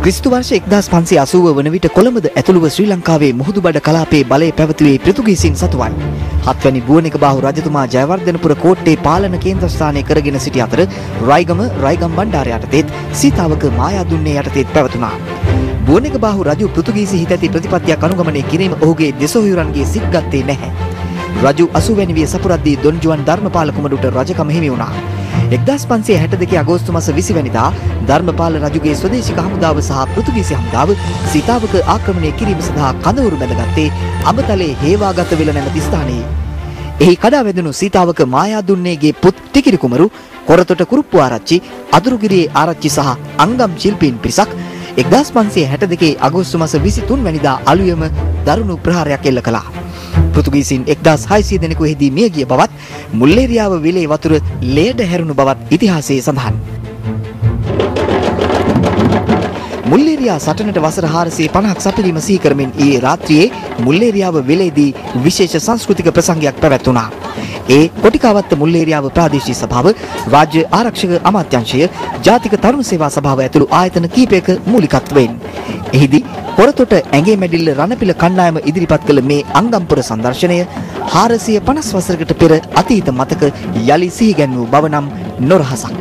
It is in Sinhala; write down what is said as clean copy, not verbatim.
ක්‍රිස්තු වර්ෂ 1580 වන විට කොළඹද ඇතුළුව ශ්‍රී ලංකාවේ මුහුදුබඩ කලාපයේ බලය පැවතුවේ පෘතුගීසින් සතුවයි. 7 වැනි බුවනිකබාහු රජතුමා ජයවර්ධනපුර කෝට්ටේ පාලන කේන්ද්‍රස්ථානය කරගෙන සිටි අතර රයිගම් බණ්ඩාර යටතේත් සීතාවක මායාදුන්නේ යටතේත් පැවතුණා. බුවනිකබාහු රජු පෘතුගීසි හිත ඇති ප්‍රතිපත්තියක් අනුගමනය කිරීම ඔහුගේ දෙසොහොයුරන්ගේ සිත් ගත්තේ නැහැ. රජු 80 වැනි විය සපුරද්දී දොන් ජුවන් ධර්මපාල කුමරුට රජකම හිමි වුණා. 1562 අගෝස්තු මාස 20 වෙනිදා ධර්මපාල රජුගේ ස්වදේශික හමුදාව සහ පෘතුගීසි හමුදාව සීතාවක ආක්‍රමණය කිරීම සඳහා කඳවුරු බැඳගත්තේ අඹතලේ හේවාගත වෙල නැමැති ස්ථානයේ. එහි කඩා වැදුණු සීතාවක මායාදුන්නේගේ පුත් ටිකිරි කුමරු, කොරතොට කුරුප්පු ආරච්චි, අදුරුගිරියේ ආරච්චි සහ අංගම් ශිල්පීන් පිරිසක් 1562 අගෝස්තු මාස 23 වෙනිදා අලුයම දරුණු ප්‍රහාරයක් එල්ල කළා. පෘතුගීසින් 1600 දෙනෙකු එහිදී මිය ගිය බවත් මුල්ලේරියාව විලේ වතුර ලේඩ හැරුණු බවත් ඉතිහාසයේ සඳහන්. මුල්ලේරියා සටනට වසර 450ක් සපිරීම සිහි කරමින් ඊයේ රාත්‍රියේ මුල්ලේරියාව විලේදී විශේෂ සංස්කෘතික ප්‍රසංගයක් පැවැත්වුණා. ඒ කොටිකාවත්ත මුල්ලේරියාව ප්‍රාදේශීය සභාව, රාජ්‍ය ආරක්ෂක අමාත්‍යාංශය, ජාතික තරුණ සේවා සභාව ඇතුළු ආයතන කීපයක මූලිකත්වයෙන්. එහිදී කොරතොට ඇඟේ මැඩිල්ල රණපිල කණ්ඩායම ඉදිරිපත් කළ මේ අංගම්පුර සංදර්ශනය 450 වසරකට පෙර අතීත මතක යලි සිහිගැන්වූ බව නම් නොරහසක්.